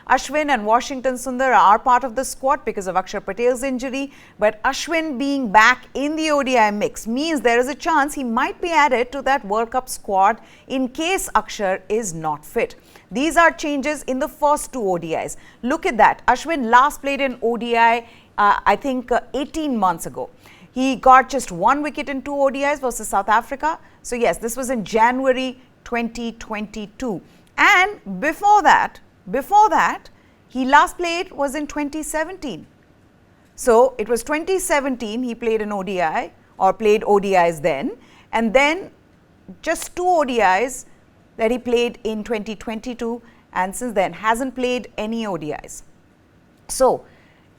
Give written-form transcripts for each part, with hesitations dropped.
Ashwin and Washington Sundar are part of the squad because of Axar Patel's injury, but Ashwin being back in the ODI mix means there is a chance he might be added to that World Cup squad in case Axar is not fit. These are changes in the first two ODIs. Look at that. Ashwin last played in ODI, I think 18 months ago. He got just 1 wicket in 2 ODIs versus South Africa. So yes, this was in January 2022. And before that, he last played was in 2017. So it was 2017 he played an ODI or played ODIs then. And then just 2 ODIs that he played in 2022, and since then hasn't played any ODIs. So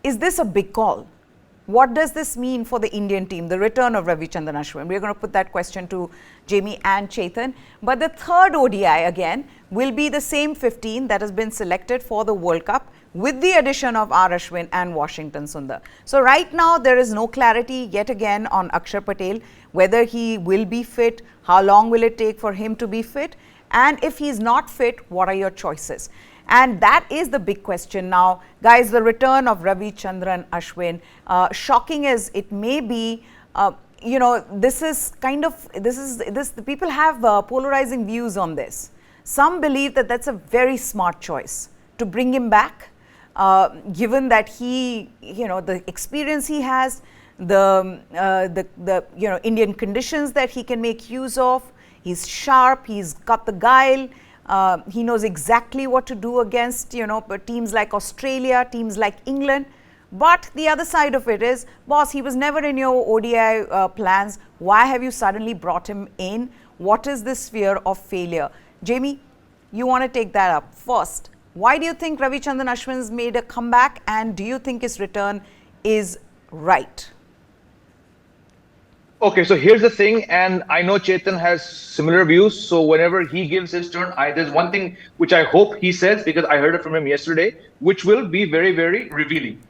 is this a big call? What does this mean for the Indian team, the return of Ravichandran Ashwin? We're going to put that question to Jamie and Chetan. But the third ODI again will be the same 15 that has been selected for the World Cup with the addition of R. Ashwin and Washington Sundar. So right now there is no clarity yet again on Axar Patel, whether he will be fit, how long will it take for him to be fit, and if he's not fit, what are your choices? And that is the big question now. Guys, the return of Ravichandran Ashwin, shocking as it may be, this is kind of, the people have polarizing views on this. Some believe that that's a very smart choice to bring him back, given that he, the experience he has, the Indian conditions that he can make use of. He's sharp, he's got the guile. He knows exactly what to do against, teams like Australia, teams like England. But the other side of it is, boss, he was never in your ODI plans. Why have you suddenly brought him in? What is this fear of failure? Jamie, you want to take that up first. Why do you think Ravichandran Ashwin's made a comeback, and do you think his return is right? Okay, so here's the thing, and I know Chetan has similar views. So whenever he gives his turn, there's one thing which I hope he says, because I heard it from him yesterday, which will be very, very revealing.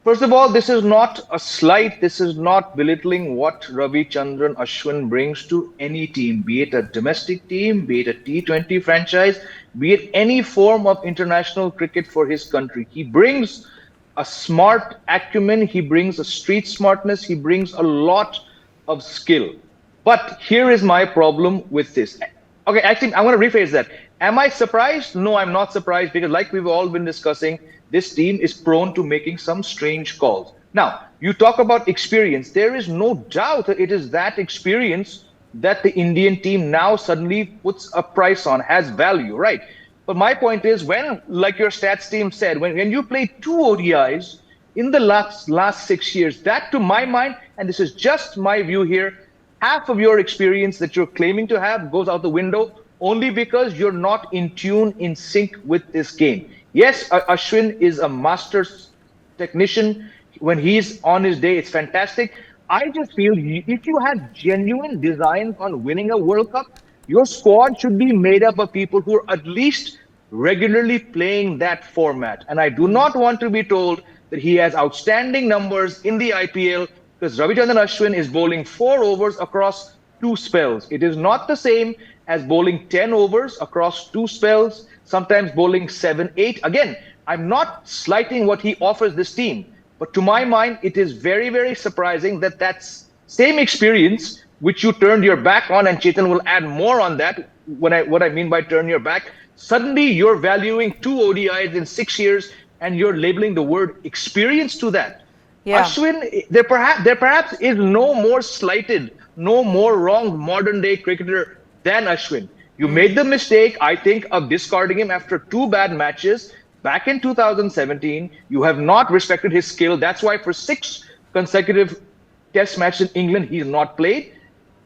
First of all, this is not a slight, this is not belittling what Ravichandran Ashwin brings to any team, be it a domestic team, be it a T20 franchise, be it any form of international cricket for his country. He brings a smart acumen, he brings a street smartness, he brings a lot of skill. But here is my problem with this. Okay, actually, I want to rephrase that. Am I surprised? No, I'm not surprised, because like we've all been discussing, this team is prone to making some strange calls. Now, you talk about experience. There is no doubt that it is that experience that the Indian team now suddenly puts a price on, has value, right? But my point is, when, like your stats team said, when you play 2 ODIs in the last 6 years, that to my mind, and this is just my view here, half of your experience that you're claiming to have goes out the window only because you're not in tune, in sync with this game. Yes, Ashwin is a master technician. When he's on his day, it's fantastic. I just feel if you have genuine designs on winning a World Cup, your squad should be made up of people who are at least regularly playing that format. And I do not want to be told that he has outstanding numbers in the IPL, because Ravichandran Ashwin is bowling 4 overs across 2 spells. It is not the same as bowling 10 overs across 2 spells, sometimes bowling 7, 8. Again, I'm not slighting what he offers this team, but to my mind, it is very, very surprising that that's same experience which you turned your back on, and Chetan will add more on that, what I mean by turn your back. Suddenly, you're valuing 2 ODIs in 6 years, and you're labeling the word experience to that. Yeah. Ashwin, there perhaps is no more slighted, no more wrong modern-day cricketer than Ashwin. You made the mistake, I think, of discarding him after 2 bad matches back in 2017. You have not respected his skill. That's why for 6 consecutive test matches in England, he's not played.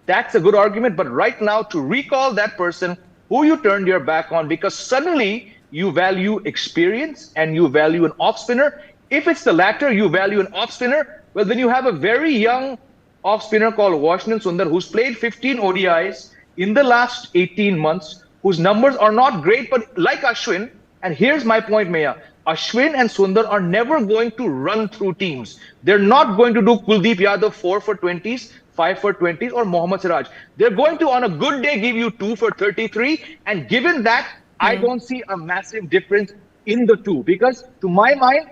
That's a good argument. But right now, to recall that person who you turned your back on because suddenly you value experience and you value an off spinner. If it's the latter, you value an off spinner, well, then you have a very young off spinner called Washington Sundar, who's played 15 ODIs in the last 18 months, whose numbers are not great, but like Ashwin, and here's my point, Maya, Ashwin and Sundar are never going to run through teams. They're not going to do Kuldeep Yadav 4 for 20s, 5 for 20s, or Mohammad Siraj. They're going to, on a good day, give you 2 for 33. And given that, I don't see a massive difference in the two. Because to my mind,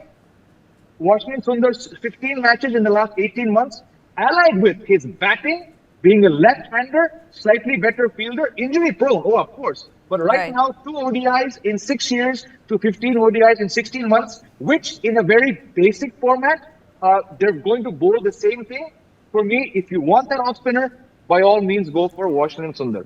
Washington Sundar's 15 matches in the last 18 months, allied with his batting, being a left-hander, slightly better fielder, injury prone, oh, of course. But right Right. now, 2 ODIs in 6 years to 15 ODIs in 16 months, which in a very basic format, they're going to bowl the same thing. For me, if you want that off spinner, by all means, go for Washington Sundar.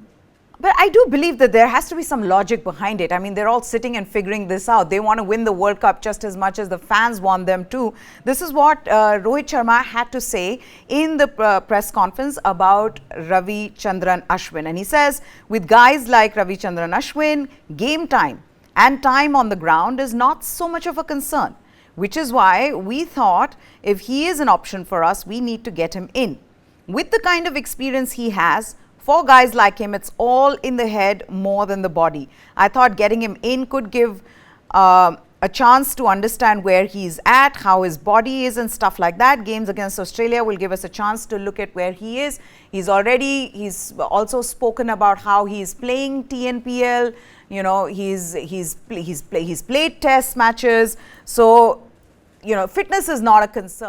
But I do believe that there has to be some logic behind it. I mean, they're all sitting and figuring this out. They want to win the World Cup just as much as the fans want them to. This is what Rohit Sharma had to say in the press conference about Ravichandran Ashwin. And he says, with guys like Ravichandran Ashwin, game time and time on the ground is not so much of a concern, which is why we thought if he is an option for us, we need to get him in. With the kind of experience he has, for guys like him, it's all in the head more than the body. I thought getting him in could give a chance to understand where he's at, how his body is and stuff like that. Games against Australia will give us a chance to look at where he is. He's also spoken about how he's playing TNPL. You know, he's played test matches. So, you know, fitness is not a concern.